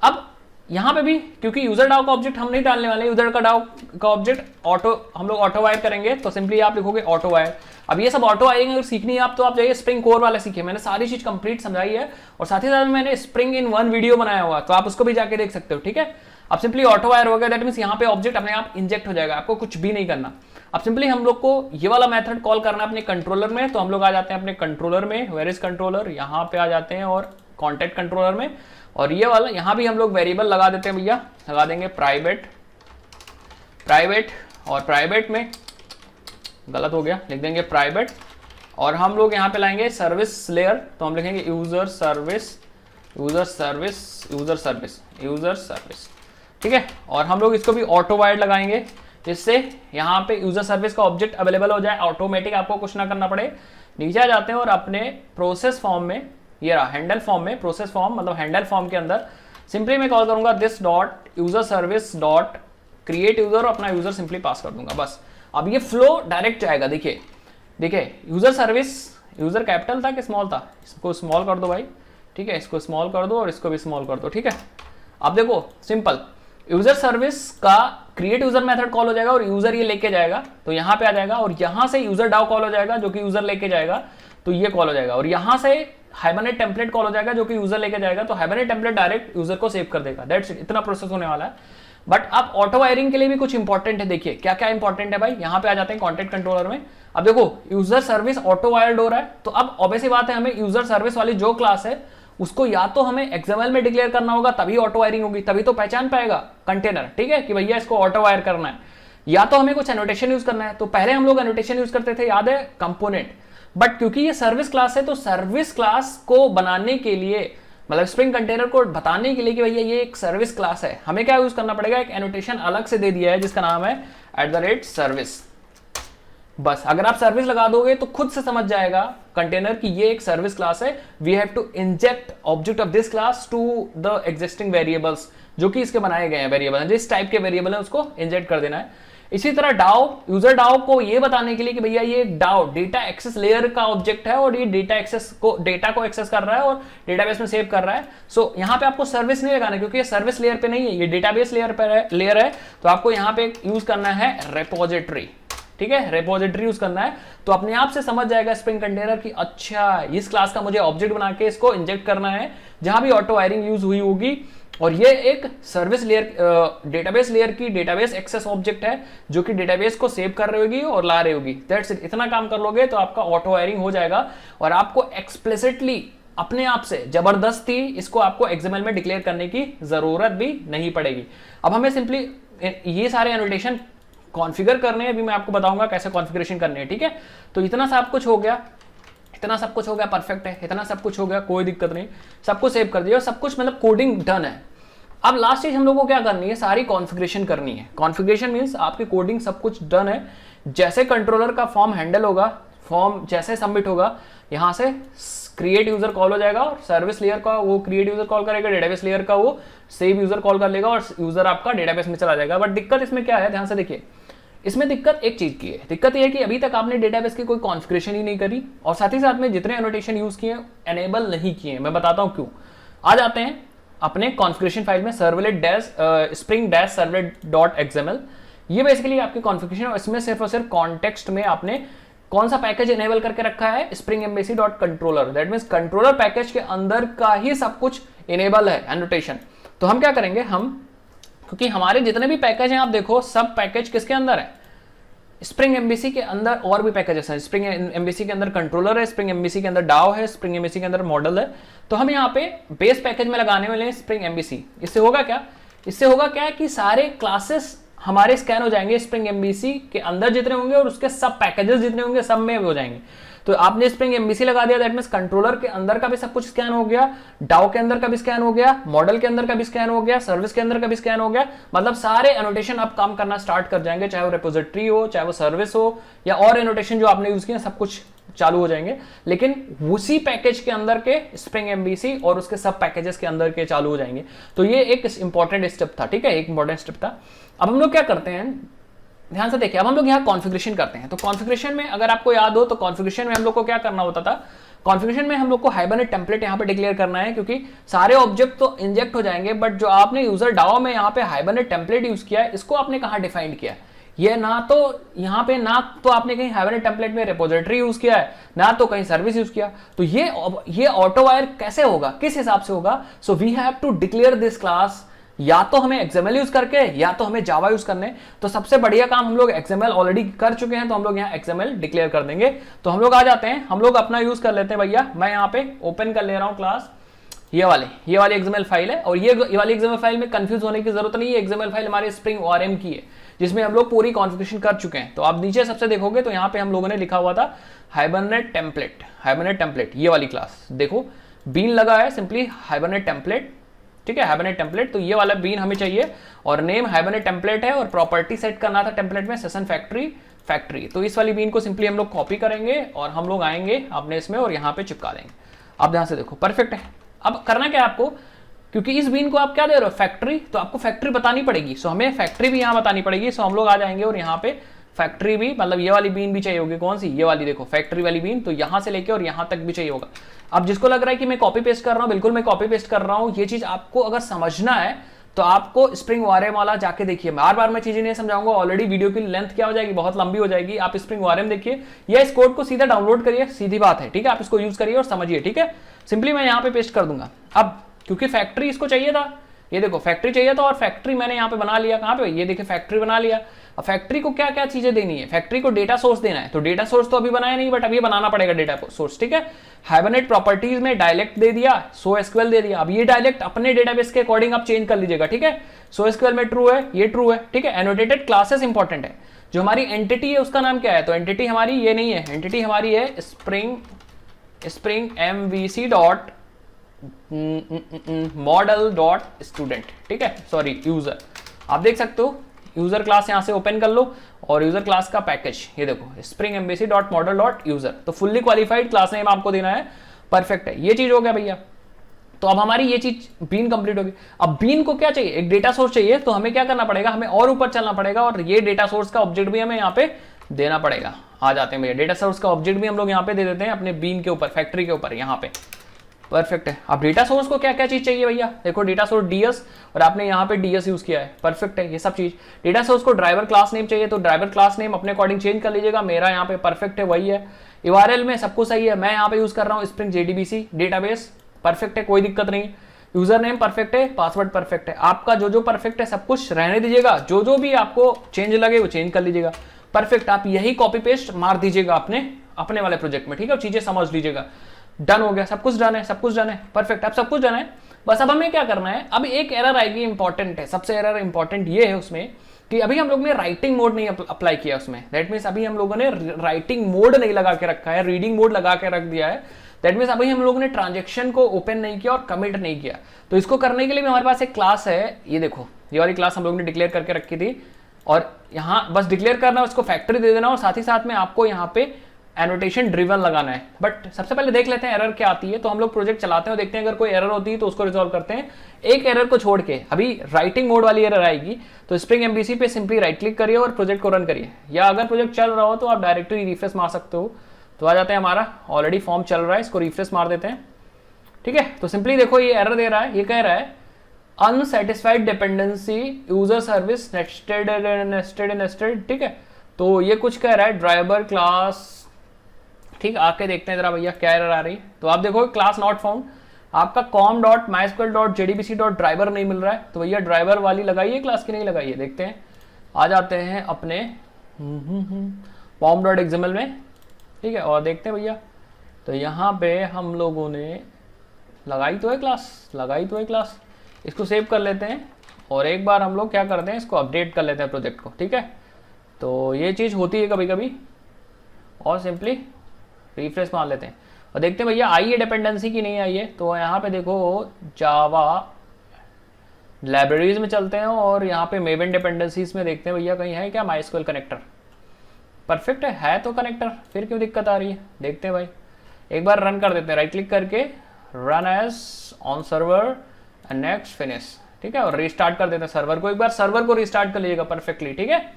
अब यहाँ पे भी क्योंकि यूजर डाउ का ऑब्जेक्ट हम नहीं डालने वाले, यूजर का डाउ का ऑब्जेक्ट ऑटो हम लोग ऑटो वायर करेंगे, तो सिंपली आप लिखोगे ऑटो वायर। अब ये सब ऑटो वायरिंग अगर सीखनी है आप, तो आप जाइए स्प्रिंग कोर वाला सीखिए। मैंने सारी चीज कंप्लीट समझाई है और साथ ही साथ मैंने स्प्रिंग इन वन वीडियो बनाया हुआ, तो आप उसको भी जाके देख सकते हो, ठीक है। अब सिंपली ऑटो वायर हो गया, दैट मींस यहाँ पे ऑब्जेक्ट अपने आप इंजेक्ट हो जाएगा, आपको कुछ भी नहीं करना। अब सिंपली हम लोग को ये वाला मेथड कॉल करना है अपने कंट्रोलर में, तो हम लोग आ जाते हैं अपने कंट्रोलर में, वेयर इज कंट्रोलर, यहाँ पे आ जाते हैं और कॉन्टेक्ट कंट्रोलर में। और ये वाला यहाँ भी हम लोग वेरिएबल लगा देते हैं भैया, लगा देंगे प्राइवेट, और प्राइवेट में गलत हो गया, लिख देंगे प्राइवेट। और हम लोग यहाँ पे लाएंगे सर्विस लेयर, तो हम लिखेंगे यूजर सर्विस, ठीक है। और हम लोग इसको भी ऑटो वायर्ड लगाएंगे, जिससे यहाँ पे यूजर सर्विस का ऑब्जेक्ट अवेलेबल हो जाए ऑटोमेटिक, आपको कुछ ना करना पड़े। नीचे आ जाते हैं और अपने प्रोसेस फॉर्म में, ये रहा हैंडल फॉर्म में, प्रोसेस फॉर्म मतलब हैंडल फॉर्म के अंदर सिंपली मैं कॉल करूंगा this dot user service dot create user, अपना यूजर सिंपली पास कर दूंगा बस। अब ये फ्लो डायरेक्ट जाएगा, देखिए यूजर सर्विस, यूजर कैपिटल था कि स्मॉल था, इसको स्मॉल कर दो भाई, ठीक है, इसको स्मॉल कर दो और इसको भी स्मॉल कर दो, ठीक है। अब देखो सिंपल यूजर सर्विस का क्रिएट यूजर मेथड कॉल हो जाएगा और यूजर ये लेके जाएगा, तो यहाँ पे आ जाएगा। और यहाँ से यूजर डाउ कॉल हो जाएगा जो कि यूजर लेके जाएगा, तो ये कॉल हो जाएगा। और यहाँ से हाइबरनेट टेम्पलेट कॉल हो जाएगा जो कि यूजर लेके जाएगा, तो हाइबरनेट टेम्पलेट डायरेक्ट यूजर को सेव कर देगा। दैट्स इट, इतना प्रोसेस होने वाला है। बट अब ऑटो वायरिंग के लिए भी कुछ इंपॉर्टेंट है, देखिए क्या क्या इंपॉर्टेंट है भाई। यहाँ पे आ जाते हैं कॉन्टेक्ट कंट्रोलर में। अब देखो यूजर सर्विस ऑटो वायर्ड हो रहा है, तो अब ऑब्वियस बात है हमें यूजर सर्विस वाली जो क्लास है उसको या तो हमें एक्सएमएल में डिक्लेयर करना होगा, तभी ऑटो वायरिंग होगी, तभी तो पहचान पाएगा कंटेनर, ठीक है, कि भैया इसको ऑटो वायर करना है। या तो हमें कुछ एनोटेशन यूज करना है, तो पहले हम लोग एनोटेशन यूज करते थे, याद है, कंपोनेंट। बट क्योंकि ये सर्विस क्लास है, तो सर्विस क्लास को बनाने के लिए, मतलब स्प्रिंग कंटेनर को बताने के लिए कि भैया ये एक सर्विस क्लास है, हमें क्या यूज करना पड़ेगा, एक एनोटेशन अलग से दे दिया है जिसका नाम है @सर्विस। बस अगर आप सर्विस लगा दोगे तो खुद से समझ जाएगा कंटेनर कि ये एक सर्विस क्लास है। We have to inject object of this class to the existing variables, जो कि इसके बनाए गए हैं वेरिएबल हैं, जिस टाइप के वेरिएबल है उसको इंजेक्ट कर देना है। इसी तरह डाउ, यूजर डाउ को ये बताने के लिए कि भैया ये डाउ डेटा एक्सेस लेयर का ऑब्जेक्ट है और ये डेटा को एक्सेस कर रहा है और डेटाबेस में सेव कर रहा है। सो यहाँ पे आपको सर्विस नहीं लगाना, क्योंकि ये सर्विस लेयर पे नहीं है, ये डेटाबेस लेयर है, तो आपको यहाँ पे यूज करना है रेपोजिटरी, ठीक है, रेपोजिटरी यूज करना है। तो अपने आप से समझ जाएगा स्प्रिंग कंटेनर की अच्छा इस क्लास का मुझे ऑब्जेक्ट बना के इसको इंजेक्ट करना है, जहां भी ऑटो वायरिंग यूज हुई होगी। और ये एक सर्विस लेयर, डेटाबेस लेयर की डेटाबेस एक्सेस ऑब्जेक्ट है, जो कि डेटाबेस को सेव कर रही होगी और ला रही होगी। दैट्स इट, इतना काम कर लोगे तो आपका ऑटो वायरिंग हो जाएगा और आपको एक्सप्लिसिटली अपने आप से जबरदस्ती इसको आपको एक्सएमएल में डिक्लेयर करने की जरूरत भी नहीं पड़ेगी। अब हमें सिंपली ये सारे एनोटेशन कॉन्फ़िगर करने हैं, अभी मैं आपको बताऊंगा कैसे कॉन्फ़िगरेशन करने हैं, ठीक है। तो इतना सब कुछ हो गया, परफेक्ट है, इतना सब कुछ हो गया, कोई दिक्कत नहीं, सब कुछ सेव कर दिया और सब कुछ मतलब कोडिंग डन है। अब लास्ट चीज हम लोग को क्या करनी है, सारी कॉन्फ़िगरेशन करनी है। कॉन्फ़िगरेशन मींस आपकी कोडिंग सब कुछ डन है। जैसे कंट्रोलर का फॉर्म हैंडल होगा, फॉर्म जैसे सबमिट होगा, यहां से क्रिएट यूजर कॉल हो जाएगा और सर्विस लेयर का वो क्रिएट यूजर कॉल करेगा, डेटाबेस लेयर का वो सेव यूजर कॉल कर लेगा और यूजर आपका डेटाबेस में चला जाएगा। बट दिक्कत इसमें क्या है, ध्यान से देखिए, इसमें दिक्कत एक चीज की है, दिक्कत यह है कि अभी तक आपने डेटाबेस की कोई कॉन्फ़िगरेशन ही नहीं करी और साथ ही साथ में जितने एनोटेशन यूज किए एनेबल नहीं किए। मैं बताता हूं क्यों। आ जाते हैं अपने कॉन्फ़िगरेशन फाइल में, servlet spring dash servlet dot XML. ये बेसिकली आपकी कॉन्फ़िगरेशन और इसमें सिर्फ और सिर्फ कॉन्टेक्स्ट में आपने कौन सा पैकेज इनेबल करके रखा है, spring embassy dot controller. That means controller package के अंदर का ही सब कुछ इनेबल है एनोटेशन। तो हम क्या करेंगे, हम क्योंकि हमारे जितने भी पैकेज हैं आप देखो सब पैकेज किसके अंदर है, स्प्रिंग एम्बेसी के अंदर। और भी पैकेजेस हैं, स्प्रिंग एम्बेसी के अंदर कंट्रोलर है, स्प्रिंग एम्बेसी के अंदर डाउ है, स्प्रिंग एम्बेसी के अंदर मॉडल है। तो हम यहाँ पे बेस पैकेज में लगाने वाले हैं स्प्रिंग एम्बेसी। इससे होगा क्या कि सारे क्लासेस हमारे स्कैन हो जाएंगे स्प्रिंग एम्बेसी के अंदर जितने होंगे और उसके सब पैकेजेस जितने होंगे सब में हो जाएंगे। तो आपने स्प्रिंग एम्बेसी लगा दिया, दैट मींस कंट्रोलर के अंदर का भी सब कुछ स्कैन हो गया, डाउ के अंदर का भी स्कैन हो गया, मॉडल के अंदर का भी स्कैन हो गया, सर्विस के अंदर का भी स्कैन हो गया। मतलब सारे एनोटेशन अब काम करना स्टार्ट कर जाएंगे, चाहे वो रिपोजिटरी हो, चाहे वो सर्विस हो या और एनोटेशन जो आपने यूज किया, सब कुछ चालू हो जाएंगे, लेकिन उसी पैकेज के अंदर के स्प्रिंग एमबीसी और उसके सब पैकेजेस के अंदर के चालू हो जाएंगे। तो ये एक इंपॉर्टेंट स्टेप था, ठीक है, एक इंपॉर्टेंट स्टेप था। अब हम लोग क्या करते हैं, ध्यान से देखिए, अब हम लोग यहाँ कॉन्फ़िगरेशन करते हैं। तो कॉन्फ़िगरेशन में अगर आपको याद हो तो कॉन्फ़िगरेशन में हम लोग को क्या करना होता था, कॉन्फ़िगरेशन में हम लोग को हाइबरनेट टेम्पलेट यहाँ पे डिक्लेयर करना है, क्योंकि सारे ऑब्जेक्ट तो इंजेक्ट हो जाएंगे, बट जो आपने यूजर डाओ में यहाँ पे हाइबरनेट टेम्पलेट यूज किया है, इसको आपने कहाँ डिफाइंड किया है, ये ना तो यहाँ पे ना तो आपने कहीं हाइबरनेट टेम्पलेट में रिपोजिटरी यूज किया है, ना तो कहीं सर्विस यूज किया। तो ये ऑटो वायर कैसे होगा, किस हिसाब से होगा, so we have to declare this class, या तो हमें XML यूज करके या तो हमें जावा यूज करने। तो सबसे बढ़िया काम हम लोग XML ऑलरेडी कर चुके हैं, तो हम लोग यहाँ XML डिक्लेयर कर देंगे। तो हम लोग आ जाते हैं, हम लोग अपना यूज कर लेते हैं भैया। मैं यहाँ पे ओपन कर ले रहा हूँ क्लास, ये वाली XML फाइल है, और ये वाली XML फाइल में कंफ्यूज होने की जरूरत नहीं है। XML फाइल हमारे स्प्रिंग ORM की है, जिसमें हम लोग पूरी कॉन्फ़िगरेशन कर चुके हैं। तो आप नीचे सबसे देखोगे तो यहाँ पे हम लोगों ने लिखा हुआ था हाइबरनेट टेम्पलेट, ये वाली क्लास देखो, बीन लगा है सिंपली हाइबरनेट टेम्पलेट, ठीक है, हाइबरनेट टेम्पलेट। तो ये वाला बीन हमें चाहिए, और नेम हाइबरनेट टेम्पलेट है, और प्रॉपर्टी सेट करना था टेम्पलेट में सेशन फैक्ट्री। तो इस वाली बीन को सिंपली हम लोग कॉपी करेंगे और हम लोग आएंगे अपने इसमें और यहाँ पे चिपका देंगे। अब ध्यान से देखो, परफेक्ट है। अब करना क्या है आपको, क्योंकि इस बीन को आप क्या दे रहे हो, फैक्ट्री, तो आपको फैक्ट्री बतानी पड़ेगी। सो हमें फैक्ट्री भी यहाँ बतानी पड़ेगी। सो हम लोग आ जाएंगे और यहाँ पे फैक्ट्री भी, मतलब ये वाली बीन भी चाहिए होगी, कौन सी, ये वाली देखो फैक्ट्री वाली बीन। तो यहाँ से लेके और यहाँ तक भी चाहिए होगा। अब जिसको लग रहा है कि मैं कॉपी पेस्ट कर रहा हूँ, बिल्कुल मैं कॉपी पेस्ट कर रहा हूँ। ये चीज आपको अगर समझना है तो आपको स्प्रिंग ORM वाला जाके देखिए। बार बार मैं चीजें नहीं समझाऊंगा, ऑलरेडी वीडियो की लेंथ क्या हो जाएगी, बहुत लंबी हो जाएगी। आप स्प्रिंग ORM देखिए या इस कोड को सीधा डाउनलोड करिए, सीधी बात है, ठीक है। आप इसको यूज करिए और समझिए, ठीक है। सिंपली मैं यहाँ पे पेस्ट कर दूंगा। अब क्योंकि फैक्ट्री इसको चाहिए था, ये देखो फैक्ट्री चाहिए था, और फैक्ट्री मैंने यहाँ पे बना लिया। कहाँ पे, ये देखिए फैक्ट्री बना लिया। अब फैक्ट्री को क्या क्या चीजें देनी है, फैक्ट्री को डेटा सोर्स देना है। तो डेटा सोर्स तो अभी बनाया नहीं, बट अभी बनाना पड़ेगा डेटा सोर्स, ठीक है। हाइबरनेट प्रॉपर्टीज में डायलेक्ट दे दिया, सो एसक्यूएल दे दिया। अब ये डायलेक्ट अपने डेटाबेस के अकॉर्डिंग आप चेंज कर लीजिएगा, ठीक है। सो एसक्यूएल में ट्रू है, ये ट्रू है, ठीक है। एनोटेटेड क्लासेस इंपॉर्टेंट है। जो हमारी एंटिटी है उसका नाम क्या है, तो एंटिटी हमारी ये नहीं है, एंटिटी हमारी है spring MVC dot model dot student, ठीक है, सॉरी यूजर। आप देख सकते हो यूजर क्लास यहां से ओपन कर लो, और यूजर क्लास का पैकेज ये देखो spring MVC dot model dot user. तो फुल्ली क्वालिफाइड क्लास नेम आपको देना है, परफेक्ट है। ये चीज हो गया भैया। तो अब हमारी ये चीज बीन कंप्लीट होगी। अब बीन को क्या चाहिए, एक डेटा सोर्स चाहिए। तो हमें क्या करना पड़ेगा, हमें और ऊपर चलना पड़ेगा, और ये डेटा सोर्स का ऑब्जेक्ट भी हमें यहाँ पे देना पड़ेगा। आ जाते हैं भैया, डेटा सोर्स का ऑब्जेक्ट भी हम लोग यहाँ पे दे देते हैं अपने बीन के ऊपर, फैक्ट्री के ऊपर यहाँ पे, परफेक्ट है। अब डेटा सोर्स को क्या क्या चीज चाहिए भैया, देखो डेटा सोर्स DS, और आपने यहाँ पे DS यूज किया है, परफेक्ट है। ये सब चीज डेटा सोर्स को ड्राइवर क्लास नेम चाहिए, तो ड्राइवर क्लास नेम अपने अकॉर्डिंग चेंज कर लीजिएगा। मेरा यहाँ पे परफेक्ट है, वही है। URL में सब कुछ सही है, मैं यहाँ पे यूज कर रहा हूँ स्प्रिंग JDBC डेटाबेस, परफेक्ट है, कोई दिक्कत नहीं। यूजर नेम परफेक्ट है, पासवर्ड परफेक्ट है। आपका जो जो परफेक्ट है सब कुछ रहने दीजिएगा, जो जो भी आपको चेंज लगे वो चेंज कर लीजिएगा, परफेक्ट। आप यही कॉपी पेस्ट मार दीजिएगा अपने वाले प्रोजेक्ट में, ठीक है। चीजें समझ लीजिएगा, डन हो गया, सब कुछ डन है, सब कुछ डन है, परफेक्ट। अब सब कुछ डन है, बस अब हमें क्या करना है। अब एक एरर आएगी, इंपॉर्टेंट है, सबसे एरर इंपॉर्टेंट ये है उसमें कि अभी हम लोग ने राइटिंग मोड नहीं अप्लाई किया उसमें। दैट मीन्स अभी हम लोगों ने राइटिंग मोड नहीं लगा के रखा है, रीडिंग मोड लगा के रख दिया है। दैट मीन्स अभी हम लोगों ने ट्रांजेक्शन को ओपन नहीं किया और कमिट नहीं किया। तो इसको करने के लिए भी हमारे पास एक क्लास है, ये देखो ये वाली क्लास हम लोग ने डिक्लेयर करके रखी थी, और यहाँ बस डिक्लेयर करना है, उसको फैक्ट्री दे देना, और साथ ही साथ में आपको यहाँ पे एनोटेशन ड्रिवन लगाना है। बट सबसे पहले देख लेते हैं एरर क्या आती है। तो हम लोग प्रोजेक्ट चलाते हैं और देखते हैं अगर कोई एरर होती है तो उसको रिजॉल्व करते हैं। एक एरर को छोड़ के अभी राइटिंग मोड वाली एरर आएगी, तो स्प्रिंग MVC पे सिंपली राइट क्लिक करिए और प्रोजेक्ट को रन करिए, या अगर प्रोजेक्ट चल रहा हो तो आप डायरेक्टली रिफ्रेश मार सकते हो। तो आ जाते हैं, हमारा ऑलरेडी फॉर्म चल रहा है, इसको रिफ्रेश मार देते हैं, ठीक है। तो सिंपली देखो ये एरर दे रहा है, ये कह रहा है unsatisfied dependency user service nested, ठीक है। तो ये कुछ कह रहा है ड्राइवर क्लास, ठीक। आके देखते हैं जरा भैया क्या एरर आ रही है। तो आप देखो क्लास नॉट फाउंड, आपका com.mysql.jdbc.driver नहीं मिल रहा है। तो भैया ड्राइवर वाली लगाइए क्लास की, नहीं लगाइए, देखते हैं। आ जाते हैं अपने pom.xml में, ठीक है, और देखते हैं भैया। तो यहाँ पे हम लोगों ने लगाई तो है क्लास, इसको सेव कर लेते हैं, और एक बार हम लोग क्या करते हैं, इसको अपडेट कर लेते हैं प्रोजेक्ट को, ठीक है। तो ये चीज़ होती है कभी कभी, और सिंपली रिफ्रेश मार लेते हैं और देखते हैं भैया आई है डिपेंडेंसी की नहीं आई है। तो यहाँ पे देखो जावा लाइब्रेरीज में चलते हैं, और यहाँ पे मेवन डिपेंडेंसीज में देखते हैं भैया कहीं है क्या MySQL कनेक्टर। परफेक्ट है तो कनेक्टर, फिर क्यों दिक्कत आ रही है, देखते हैं भाई। एक बार रन कर देते हैं, राइट क्लिक करके run as on server and next finish, ठीक है, और रिस्टार्ट कर देते हैं सर्वर को। एक बार सर्वर को रिस्टार्ट कर लीजिएगा परफेक्टली, ठीक है।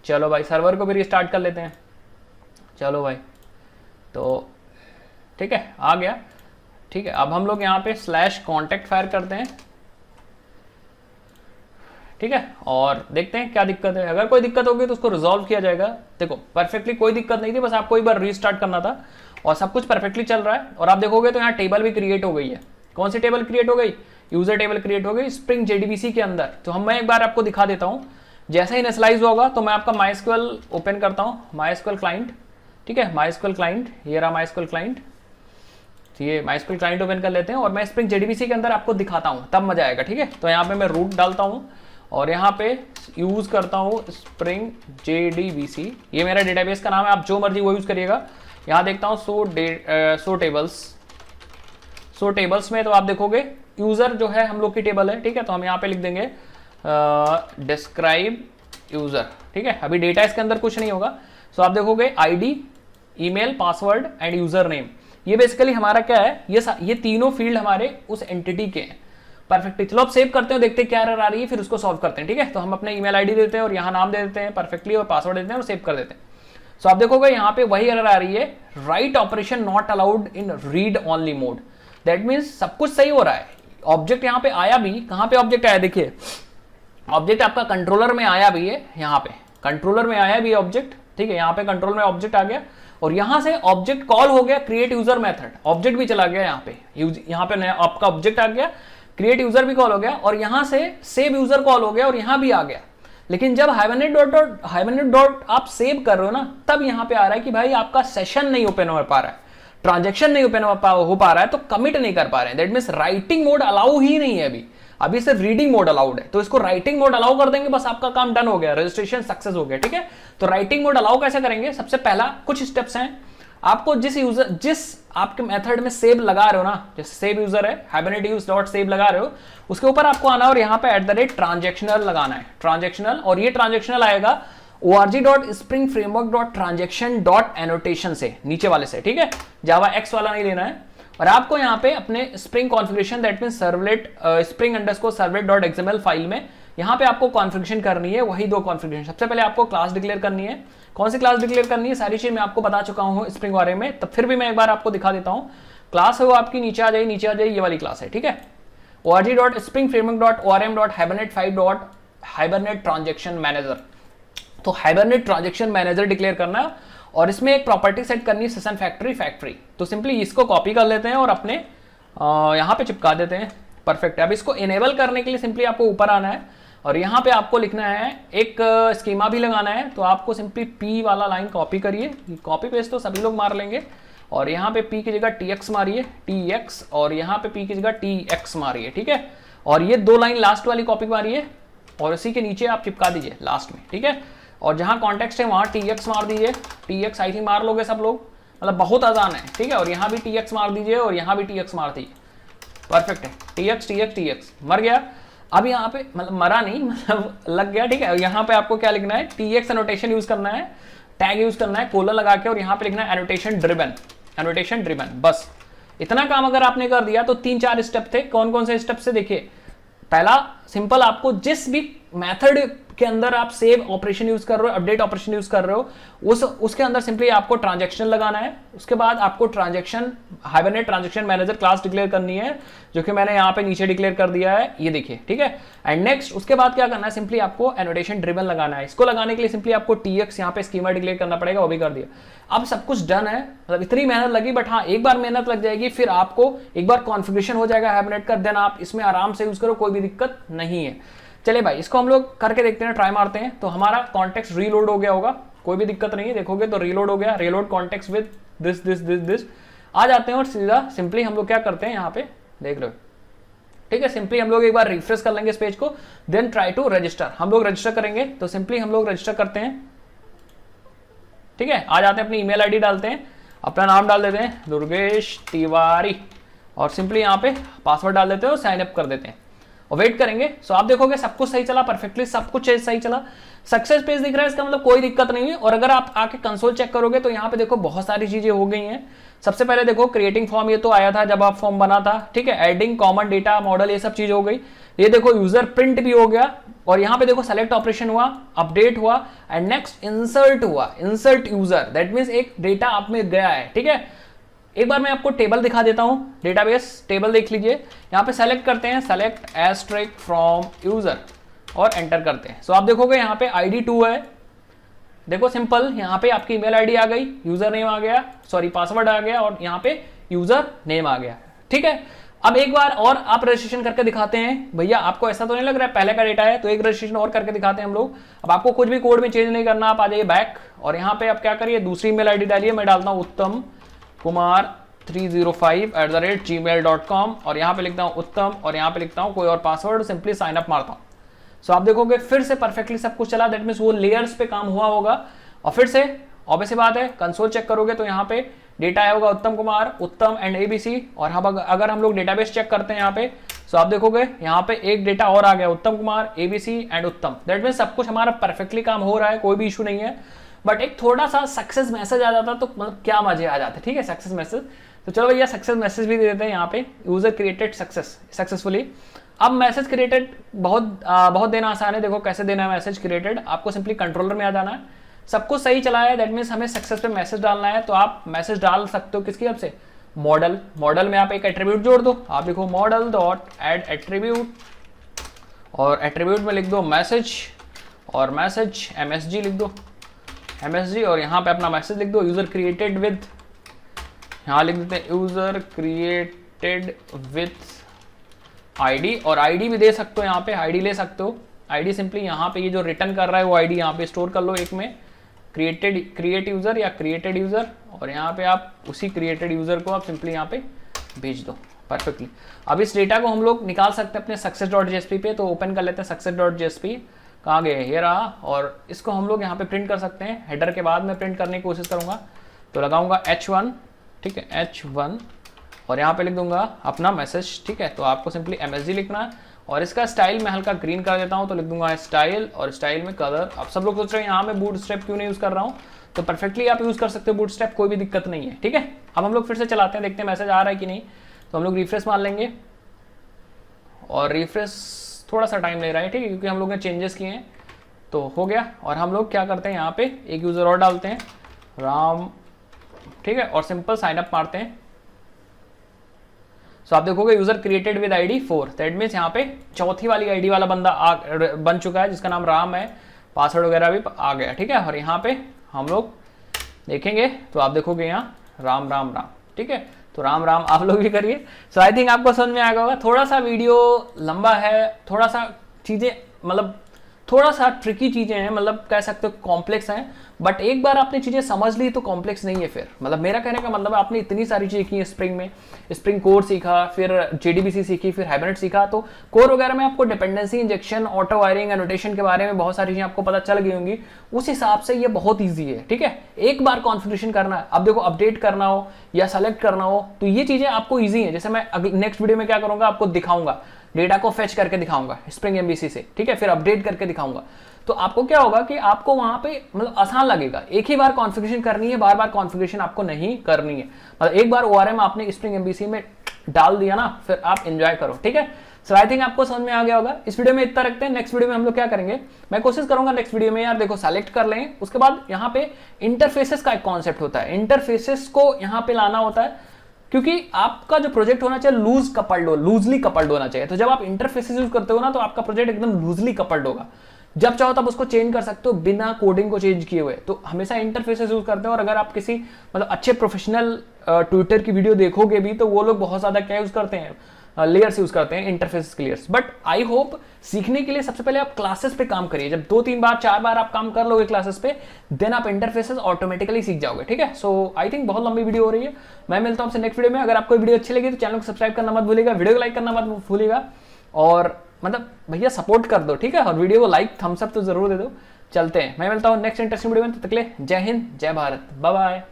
चलो भाई सर्वर को भी रिस्टार्ट कर लेते हैं। चलो भाई, तो ठीक है आ गया, ठीक है। अब हम लोग यहाँ पे /contact फायर करते हैं, ठीक है, और देखते हैं क्या दिक्कत है। अगर कोई दिक्कत होगी तो उसको रिजॉल्व किया जाएगा। देखो परफेक्टली कोई दिक्कत नहीं थी, बस आपको एक बार रीस्टार्ट करना था और सब कुछ परफेक्टली चल रहा है। और आप देखोगे तो यहाँ टेबल भी क्रिएट हो गई है। कौन सी टेबल क्रिएट हो गई, यूजर टेबल क्रिएट हो गई स्प्रिंग JDBC के अंदर। तो मैं एक बार आपको दिखा देता हूँ। जैसे ही इनिशियलाइज होगा तो मैं आपका MySQL ओपन करता हूँ, MySQL क्लाइंट, ठीक है, MySQL क्लाइंट, ये रहा MySQL क्लाइंट। ये MySQL क्लाइंट ओपन कर लेते हैं और मैं स्प्रिंग JDBC के अंदर आपको दिखाता हूँ, तब मजा आएगा, ठीक है। तो यहाँ पे मैं रूट डालता हूँ और यहाँ पे यूज करता हूँ स्प्रिंग JDBC, ये मेरा डेटाबेस का नाम है, आप जो मर्जी वो यूज करिएगा। यहाँ देखता हूँ सो टेबल्स में, तो आप देखोगे यूजर जो है हम लोग की टेबल है, ठीक है। तो हम यहाँ पे लिख देंगे डिस्क्राइब यूजर, ठीक है। अभी डेटा इसके अंदर कुछ नहीं होगा। सो आप देखोगे ID, email, password and user name, ये बेसिकली हमारा क्या है, ये तीनों फील्ड हमारे उस एंटिटी के हैं। परफेक्टली, चलो अब सेव करते हैं, देखते हैं क्या एरर आ रही है, फिर उसको सॉल्व करते हैं, ठीक है। तो हम अपने ईमेल ID देते हैं और यहाँ नाम दे देते हैं परफेक्टली और पासवर्ड देते हैं और सेव कर देते हैं। सो आप देखोगे यहाँ पे वही एरर आ रही है, write operation not allowed in read only mode. That means सब कुछ सही हो रहा है, ऑब्जेक्ट यहाँ पे आया भी, कहाँ पे ऑब्जेक्ट आया, देखिए ऑब्जेक्ट आपका कंट्रोलर में आया भी है, यहाँ पे कंट्रोलर में आया भी ऑब्जेक्ट, ठीक है। यहाँ पे कंट्रोल में ऑब्जेक्ट आ गया और यहाँ से ऑब्जेक्ट कॉल हो गया क्रिएट यूजर मेथड, ऑब्जेक्ट भी चला गया यहाँ पे, यहाँ पे नया आपका ऑब्जेक्ट आ गया, क्रिएट यूजर भी कॉल हो गया और यहाँ से सेव यूजर कॉल हो गया और यहाँ भी आ गया। लेकिन जब हाइबरनेट डॉट आप सेव कर रहे हो ना, तब यहाँ पे आ रहा है कि भाई आपका सेशन नहीं ओपन हो पा रहा है, ट्रांजेक्शन नहीं ओपन हो पा रहा है, तो कमिट नहीं कर पा रहे हैं। That means writing mode allow ही नहीं है अभी सिर्फ रीडिंग मोड अलाउड है। तो इसको राइटिंग मोड अलाउ कर देंगे, बस आपका काम डन हो गया, रजिस्ट्रेशन सक्सेस हो गया, ठीक है। तो राइटिंग मोड अलाउ कैसे करेंगे, सबसे पहला कुछ स्टेप्स हैं। आपको जिस आपके मेथड में सेव लगा रहे हो ना, जैसे सेव यूजर है, हाइबरनेट यूज डॉट सेव लगा रहे हो, उसके ऊपर आपको आना और यहाँ पे @ट्रांजेक्शनल लगाना है, ट्रांजेक्शनल, और ये ट्रांजेक्शनल आएगा org.springframework.transaction.annotation से, नीचे वाले से, ठीक है, जावा X वाला नहीं लेना है। और आपको यहाँ पे अपने spring configuration, that means servlet spring_servlet.xml file में यहाँ पे आपको कॉन्फ़िगरेशन करनी है, वही दो कॉन्फ़िगरेशन। सबसे पहले आपको क्लास डिक्लेयर करनी है। कौन सी क्लास डिक्लेयर करनी है, सारी चीज मैं आपको बता चुका हूँ स्प्रिंग बारे में, तब फिर भी मैं एक बार आपको दिखा देता हूँ। क्लास है वो आपकी नीचे आ जाए, ये वाली क्लास है, ठीक है, org.springframework.orm.hibernate5.hibernate तो हाइबरनेट ट्रांजेक्शन मैनेजर डिक्लेयर करना है और इसमें एक प्रॉपर्टी सेट करनी है सेशन फैक्ट्री। तो सिंपली इसको कॉपी कर लेते हैं और अपने यहाँ पे चिपका देते हैं, परफेक्ट है। अब इसको इनेबल करने के लिए सिंपली आपको ऊपर आना है और यहाँ पे आपको लिखना है, एक स्कीमा भी लगाना है। तो आपको सिंपली P वाला लाइन कॉपी करिए, कॉपी पेस्ट तो सभी लोग मार लेंगे, और यहाँ पे P की जगह TX मारिए, TX, और यहाँ पे P की जगह TX मारिए, ठीक है। और ये दो लाइन लास्ट वाली कॉपी मारिए और इसी के नीचे आप चिपका दीजिए लास्ट में, ठीक है। और जहां कॉन्टेक्स्ट है वहां TX मार दीजिए, TX आई थिंक मार लोगे सब लोग, मतलब बहुत आसान है, ठीक है। और यहाँ भी TX मार दीजिए और यहाँ भी TX मार दीजिए, परफेक्ट है। TX मर गया। अब यहाँ पे मतलब मरा नहीं, मतलब लग गया, ठीक है। यहाँ पे आपको क्या लिखना है, TX एनोटेशन यूज करना है, टैग यूज करना है कोलन लगा के, और यहाँ पे लिखना है एनोटेशन ड्रिवन। बस इतना काम अगर आपने कर दिया तो 3-4 स्टेप थे। कौन कौन से स्टेप से देखिए, पहला सिंपल, आपको जिस भी मेथड के अंदर आप सेव ऑपरेशन यूज कर रहे हो, अपडेट ऑपरेशन यूज कर रहे हो, उसके अंदर सिंपली आपको ट्रांजैक्शन लगाना है। उसके बाद आपको hibernate transaction manager class declare करनी है, जो कि मैंने यहाँ पे नीचे डिक्लेयर कर दिया है, ये देखिए, ठीक है। एंड नेक्स्ट उसके बाद क्या करना है, सिंपली आपको एनोटेशन ड्रिवन लगाना है। इसको लगाने के लिए सिंपली आपको TX यहाँ पे स्कीमा डिक्लेयर करना पड़ेगा, वो भी कर दिया। अब सब कुछ डन है, मतलब इतनी मेहनत लगी, बट हाँ एक बार मेहनत लग जाएगी, फिर आपको एक बार कॉन्फ़िगरेशन हो जाएगा हाइबरनेट का, देन आप इसमें आराम से यूज करो, कोई भी दिक्कत नहीं है। चलिए भाई इसको हम लोग करके देखते हैं, ट्राई मारते हैं। तो हमारा कॉन्टेक्स्ट रीलोड हो गया होगा, कोई भी दिक्कत नहीं है, देखोगे तो रीलोड हो गया, रीलोड कॉन्टेक्स्ट विद दिस आ जाते हैं। और सीधा सिंपली हम लोग क्या करते हैं, यहाँ पे देख रहे हो, ठीक है। सिंपली हम लोग एक बार रिफ्रेश कर लेंगे इस पेज को, देन ट्राई टू रजिस्टर, हम लोग रजिस्टर करेंगे। तो सिंपली हम लोग रजिस्टर करते हैं, ठीक है। आ जाते हैं, अपनी ईमेल आईडी डालते हैं, अपना नाम डाल देते हैं दुर्गेश तिवारी, और सिंपली यहाँ पे पासवर्ड डाल देते हैं और साइन अप कर देते हैं। और वेट करेंगे। सो आप देखोगे सब कुछ सही चला, परफेक्टली सब कुछ सही चला, सक्सेस पेज दिख रहा है, इसका मतलब कोई दिक्कत नहीं है। और अगर आप आके कंसोल चेक करोगे तो यहाँ पे देखो बहुत सारी चीजें हो गई हैं। सबसे पहले देखो क्रिएटिंग फॉर्म, ये तो आया था जब आप फॉर्म बना था, ठीक है। एडिंग कॉमन डेटा मॉडल, ये सब चीज हो गई। ये देखो यूजर प्रिंट भी हो गया, और यहाँ पे देखो सेलेक्ट ऑपरेशन हुआ, अपडेट हुआ, एंड नेक्स्ट इंसर्ट हुआ, इंसर्ट यूजर, दैट मीन्स एक डेटा आप में गया है, ठीक है। एक बार मैं आपको टेबल दिखा देता हूं, डेटाबेस टेबल देख लीजिए। यहाँ पे सेलेक्ट करते हैं, सेलेक्ट एस्ट्रिक फ्रॉम यूजर और एंटर करते हैं। सो आप देखोगे यहाँ पे ID 2 है, देखो सिंपल, यहाँ पे आपकी ईमेल आईडी आ गई, यूजर नेम आ गया, सॉरी पासवर्ड आ गया, और यहाँ पे यूजर नेम आ गया, ठीक है। अब एक बार और आप रजिस्ट्रेशन करके दिखाते हैं। भैया आपको ऐसा तो नहीं लग रहा है पहले का डेटा है, तो एक रजिस्ट्रेशन और करके दिखाते हैं हम लोग। अब आपको कुछ भी कोड में चेंज नहीं करना, आप आ जाइए बैक, और यहाँ पे आप क्या करिए, दूसरी ईमेल आईडी डालिए। मैं डालता हूँ उत्तम कुमार 305@gmail.com, और यहाँ पे लिखता हूँ उत्तम, और यहाँ पे लिखता हूँ कोई और पासवर्ड, सिंपली साइन अप मारता हूँ। सो आप देखोगे फिर से परफेक्टली सब कुछ चला, दैट मीन्स वो लेयर्स पे काम हुआ होगा। और फिर से ऑब्वियस बात है, कंसोल चेक करोगे तो यहाँ पे डेटा आया होगा उत्तम कुमार, उत्तम एंड ABC। और हम अगर हम लोग डेटाबेस चेक करते हैं यहाँ पे, सो आप देखोगे यहाँ पे एक डेटा और आ गया, उत्तम कुमार, ABC एंड उत्तम। दैट मीन्स सब कुछ हमारा परफेक्टली काम हो रहा है, कोई भी इशू नहीं है। बट एक थोड़ा सा सक्सेस मैसेज आ जाता तो मतलब क्या मजे आ जाते, ठीक है, सक्सेस मैसेज। तो चलो भैया सक्सेस मैसेज भी दे देते हैं यहाँ पे, यूजर क्रिएटेड सक्सेसफुली। अब मैसेज क्रिएटेड बहुत देना आसान है। देखो कैसे देना है मैसेज क्रिएटेड, आपको सिंपली कंट्रोलर में आ जाना है, सब कुछ सही चला है, दैट मीन्स हमें सक्सेस पे मैसेज डालना है। तो आप मैसेज डाल सकते हो किसकी हेल्प से, मॉडल में आप एक एट्रीब्यूट जोड़ दो, आप लिखो मॉडल डॉट एड एट्रीब्यूट, और एट्रीब्यूट में लिख दो मैसेज, और मैसेज MSG लिख दो, MSG, और यहाँ पे अपना मैसेज लिख दो, यूजर क्रिएटेड विद, यहाँ लिख देते हैं यूजर क्रिएटेड विथ ID, और ID भी दे सकते हो, यहाँ पे ID ले सकते हो। ID सिंपली यहाँ पे ये जो रिटर्न कर रहा है वो ID यहाँ पे स्टोर कर लो एक में, क्रिएट यूजर या क्रिएटेड यूजर, और यहाँ पे आप उसी क्रिएटेड यूजर को आप सिंपली यहाँ पे भेज दो परफेक्टली। अब इस डेटा को हम लोग निकाल सकते हैं अपने success.jsp पे, तो ओपन कर लेते हैं success.jsp, कहाँ गए, ये रहा, और इसको हम लोग यहाँ पे प्रिंट कर सकते हैं। हेडर के बाद मैं प्रिंट करने की कोशिश करूंगा, तो लगाऊंगा H1, ठीक है, H1, और यहाँ पे लिख दूंगा अपना मैसेज, ठीक है। तो आपको सिंपली MSG लिखना है, और इसका स्टाइल मैं हल्का ग्रीन कर देता हूँ, तो लिख दूंगा स्टाइल, और स्टाइल में कलर। अब सब लोग सोच रहे हैं यहाँ मैं बूटस्ट्रैप क्यों नहीं यूज कर रहा हूँ, तो परफेक्टली आप यूज कर सकते हो बूटस्ट्रैप, कोई भी दिक्कत नहीं है, ठीक है। अब हम लोग फिर से चलाते हैं, देखते हैं मैसेज आ रहा है कि नहीं। तो हम लोग रिफ्रेश मार लेंगे, और रिफ्रेश थोड़ा सा टाइम ले रहा है, ठीक है, क्योंकि हम लोग ने चेंजेस किए हैं। तो हो गया, और हम लोग क्या करते हैं, यहाँ पे एक यूजर और डालते हैं, राम, ठीक है, और सिंपल साइन अप मारते हैं। सो आप देखोगे user created with ID 4, that means यहाँ पे चौथी वाली ID वाला बंदा बन चुका है, जिसका नाम राम है, पासवर्ड वगैरह भी आ गया, ठीक है। और यहाँ पे हम लोग देखेंगे तो आप देखोगे यहाँ राम राम राम, ठीक है। तो राम राम आप लोग भी करिए। सो आई थिंक आपको समझ में आ गया होगा। थोड़ा सा वीडियो लंबा है, थोड़ा सा चीजें मतलब थोड़ा सा ट्रिकी चीजें हैं, मतलब कह सकते हो कॉम्प्लेक्स हैं, बट एक बार आपने चीजें समझ ली तो कॉम्प्लेक्स नहीं है फिर। मतलब मेरा कहने का मतलब आपने इतनी सारी चीजें की स्प्रिंग में, स्प्रिंग कोर सीखा, फिर JDBC सीखी, फिर हाइबरनेट सीखा, तो कोर वगैरह में आपको dependency injection, auto wiring, annotation के बारे में बहुत सारी चीजें आपको पता चल गई होंगी। उस हिसाब से ये बहुत ईजी है, ठीक है। एक बार कॉन्फ़िगरेशन करना है, अब देखो अपडेट करना हो या सेलेक्ट करना हो तो ये चीजें आपको ईजी है। जैसे मैं नेक्स्ट वीडियो में क्या करूंगा, आपको दिखाऊंगा, डेटा को फेच करके दिखाऊंगा स्प्रिंग MVC से, ठीक है, फिर अपडेट करके दिखाऊंगा। तो आपको क्या होगा कि आपको वहां पे मतलब आसान लगेगा। एक ही बार कॉन्फ़िगरेशन करनी है, बार बार कॉन्फ़िगरेशन आपको नहीं करनी है। मतलब एक बार ORM आपने स्प्रिंग MVC में डाल दिया ना, फिर आप एंजॉय करो, ठीक है। सो आई थिंक आपको समझ में आ गया होगा। इस वीडियो में इतना रखते हैं, नेक्स्ट वीडियो में हम लोग क्या करेंगे, मैं कोशिश करूंगा नेक्स्ट वीडियो में, यार देखो सेलेक्ट कर लें, उसके बाद यहाँ पे इंटरफेसेस का एक कॉन्सेप्ट होता है, इंटरफेसेस को यहाँ पे लाना होता है, क्योंकि आपका जो प्रोजेक्ट होना चाहिए लूजली कपल्ड होना चाहिए। तो जब आप इंटरफेसेस यूज करते हो ना, तो आपका प्रोजेक्ट एकदम लूजली कपल्ड होगा, जब चाहो तब उसको चेंज कर सकते हो बिना कोडिंग को चेंज किए हुए। तो हमेशा इंटरफेसेस यूज करते हैं। और अगर आप किसी मतलब अच्छे प्रोफेशनल ट्विटर की वीडियो देखोगे भी, तो वो लोग बहुत ज्यादा क्या यूज करते हैं, लेयर्स यूज करते हैं, इंटरफेस के लेयर्स। बट आई होप सीखने के लिए सबसे पहले आप क्लासेस पे काम करिए। जब 2-3 बार 4 बार आप काम कर लोगे क्लासेस पे, देन आप इंटरफेसेस ऑटोमेटिकली सीख जाओगे, ठीक है। सो आई थिंक बहुत लंबी वीडियो हो रही है, मैं मिलता हूं आपसे नेक्स्ट वीडियो में। अगर आपको वीडियो अच्छी लगी तो चैनल को सब्सक्राइब करना मत भूलिएगा, वीडियो को लाइक करना मत भूलिएगा, और मतलब भैया सपोर्ट कर दो, ठीक है। और वीडियो को लाइक थम्स अप तो जरूर दे दो। चलते हैं, मैं मिलता हूं नेक्स्ट इंटरेस्टिंग वीडियो में, तब तक के लिए जय हिंद, जय भारत, बाय बाय।